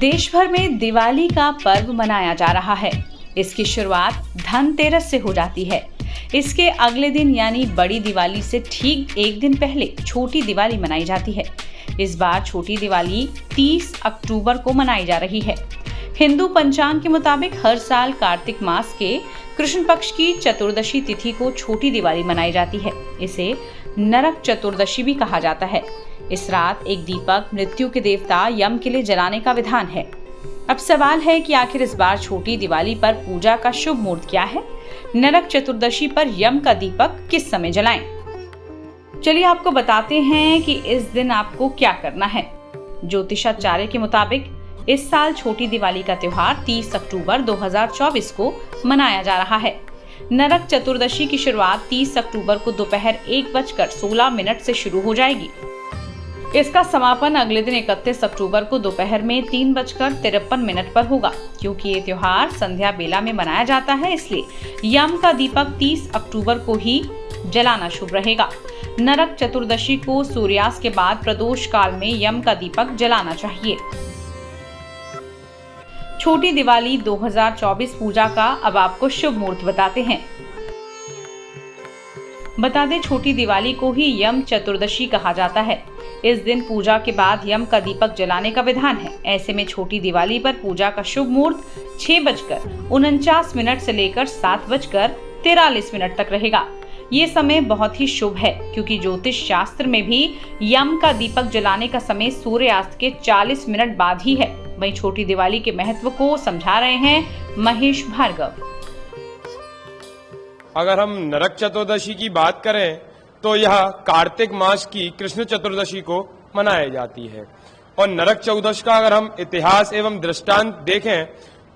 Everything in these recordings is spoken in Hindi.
देश भर में दिवाली का पर्व मनाया जा रहा है। इसकी शुरुआत धनतेरस से हो जाती है। इसके अगले दिन यानी बड़ी दिवाली से ठीक एक दिन पहले छोटी दिवाली मनाई जाती है। इस बार छोटी दिवाली 30 अक्टूबर को मनाई जा रही है। हिंदू पंचांग के मुताबिक हर साल कार्तिक मास के कृष्ण पक्ष की चतुर्दशी तिथि को छोटी दिवाली मनाई जाती है। इसे नरक चतुर्दशी भी कहा जाता है। इस रात एक दीपक मृत्यु के देवता यम के लिए जलाने का विधान है। अब सवाल है कि आखिर इस बार छोटी दिवाली पर पूजा का शुभ मुहूर्त क्या है? नरक चतुर्दशी पर यम का दीपक किस समय जलाएं? चलिए आपको बताते हैं कि इस दिन आपको क्या करना है। ज्योतिषाचार्य के मुताबिक इस साल छोटी दिवाली का त्योहार 30 अक्टूबर 2024 को मनाया जा रहा है। नरक चतुर्दशी की शुरुआत 30 अक्टूबर को दोपहर 1:16 से शुरू हो जाएगी। इसका समापन अगले दिन 31 अक्टूबर को दोपहर में 3:53 पर होगा। क्योंकि ये त्योहार संध्या बेला में मनाया जाता है, इसलिए यम का दीपक 30 अक्टूबर को ही जलाना शुभ रहेगा। नरक चतुर्दशी को सूर्यास्त के बाद प्रदोष काल में यम का दीपक जलाना चाहिए। छोटी दिवाली 2024 पूजा का अब आपको शुभ मुहूर्त बताते हैं। बता दें, छोटी दिवाली को ही यम चतुर्दशी कहा जाता है। इस दिन पूजा के बाद यम का दीपक जलाने का विधान है। ऐसे में छोटी दिवाली पर पूजा का शुभ मुहूर्त 6:49 से लेकर 7:43 तक रहेगा। ये समय बहुत ही शुभ है, क्योंकि ज्योतिष शास्त्र में भी यम का दीपक जलाने का समय सूर्यास्त के 40 मिनट बाद ही है। वहीं छोटी दिवाली के महत्व को समझा रहे हैं महेश भार्गव। अगर हम नरक चतुर्दशी की बात करें तो यह कार्तिक मास की कृष्ण चतुर्दशी को मनाई जाती है। और नरक चतुर्दशी का अगर हम इतिहास एवं दृष्टांत देखें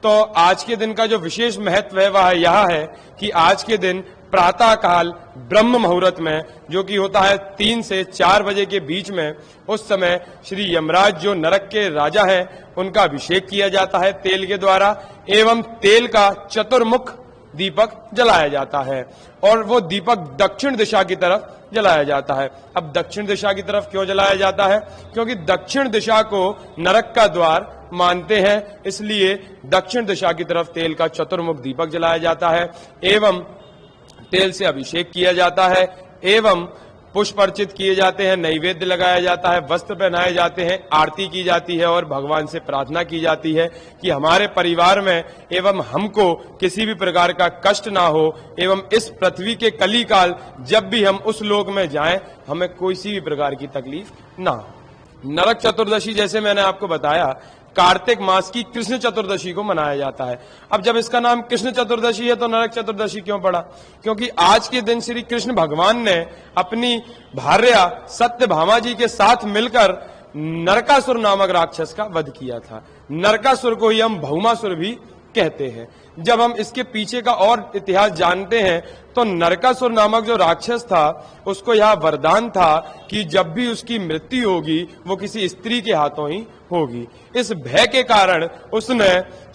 तो आज के दिन का जो विशेष महत्व है वह यह है कि आज के दिन प्रातः काल ब्रह्म मुहूर्त में, जो कि होता है 3 से 4 बजे के बीच में, उस समय श्री यमराज जो नरक के राजा हैं उनका अभिषेक किया जाता है तेल के द्वारा, एवं तेल का चतुर्मुख दीपक जलाया जाता है। और वो दीपक दक्षिण दिशा की तरफ जलाया जाता है। अब दक्षिण दिशा की तरफ क्यों जलाया जाता है? क्योंकि दक्षिण दिशा को नरक का द्वार मानते हैं, इसलिए दक्षिण दिशा की तरफ तेल का चतुर्मुख दीपक जलाया जाता है, एवं तेल से अभिषेक किया जाता है, एवं पुष्प अर्चित किए जाते हैं, नैवेद्य लगाया जाता है, वस्त्र पहनाए जाते हैं, आरती की जाती है और भगवान से प्रार्थना की जाती है कि हमारे परिवार में एवं हमको किसी भी प्रकार का कष्ट ना हो, एवं इस पृथ्वी के कलिकाल जब भी हम उस लोक में जाएं हमें कोई सी भी प्रकार की तकलीफ ना हो। नरक चतुर्दशी, जैसे मैंने आपको बताया, कार्तिक मास की कृष्ण चतुर्दशी को मनाया जाता है। अब जब इसका नाम कृष्ण चतुर्दशी है तो नरक चतुर्दशी क्यों पड़ा? क्योंकि आज के दिन श्री कृष्ण भगवान ने अपनी भार्या सत्यभामा जी के साथ मिलकर नरकासुर नामक राक्षस का वध किया था। नरकासुर को ही हम भौमासुर भी कहते हैं। जब हम इसके पीछे का और इतिहास जानते हैं तो नरकासुर नामक जो राक्षस था उसको यह वरदान था कि जब भी उसकी मृत्यु होगी वो किसी स्त्री के हाथों ही होगी। इस भय के कारण उसने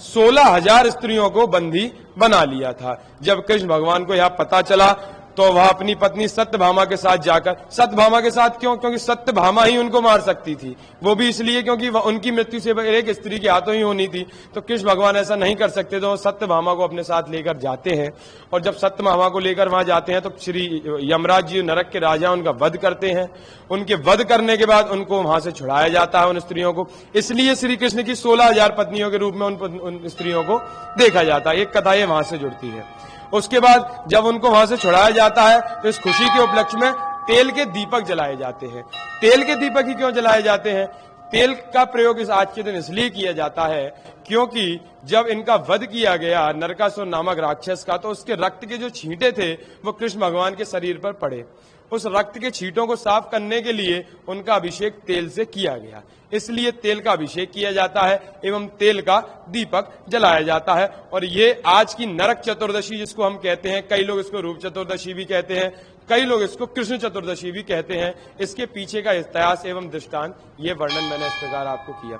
16,000 स्त्रियों को बंदी बना लिया था। जब कृष्ण भगवान को यह पता चला तो वह अपनी पत्नी सत्यभामा के साथ जाकर, सत्यभामा के साथ क्यों? क्योंकि सत्यभामा ही उनको मार सकती थी, वो भी इसलिए क्योंकि उनकी मृत्यु से एक स्त्री के हाथों ही होनी थी। तो कृष्ण भगवान ऐसा नहीं कर सकते, तो सत्यभामा को अपने साथ लेकर जाते हैं। और जब सत्यभामा को लेकर वहां जाते हैं तो श्री यमराज जी नरक के राजा उनका वध करते हैं। उनके वध करने के बाद उनको वहां से छुड़ाया जाता है, उन स्त्रियों को। इसलिए श्री कृष्ण की 16,000 पत्नियों के रूप में उन स्त्रियों को देखा जाता है। एक कथा ये वहां से जुड़ती है। उसके बाद जब उनको वहां से छुड़ाया जाता है तो इस खुशी के उपलक्ष्य में तेल के दीपक जलाए जाते हैं। तेल के दीपक ही क्यों जलाए जाते हैं? तेल का प्रयोग इस आज के दिन इसलिए किया जाता है क्योंकि जब इनका वध किया गया नरकासुर नामक राक्षस का, तो उसके रक्त के जो छींटे थे वो कृष्ण भगवान के शरीर पर पड़े। उस रक्त के छींटों को साफ करने के लिए उनका अभिषेक तेल से किया गया, इसलिए तेल का अभिषेक किया जाता है एवं तेल का दीपक जलाया जाता है। और ये आज की नरक चतुर्दशी जिसको हम कहते हैं, कई लोग इसको रूप चतुर्दशी भी कहते हैं, कई लोग इसको कृष्ण चतुर्दशी भी कहते हैं। इसके पीछे का इतिहास एवं दृष्टांत ये वर्णन मैंने इस प्रकार आपको किया।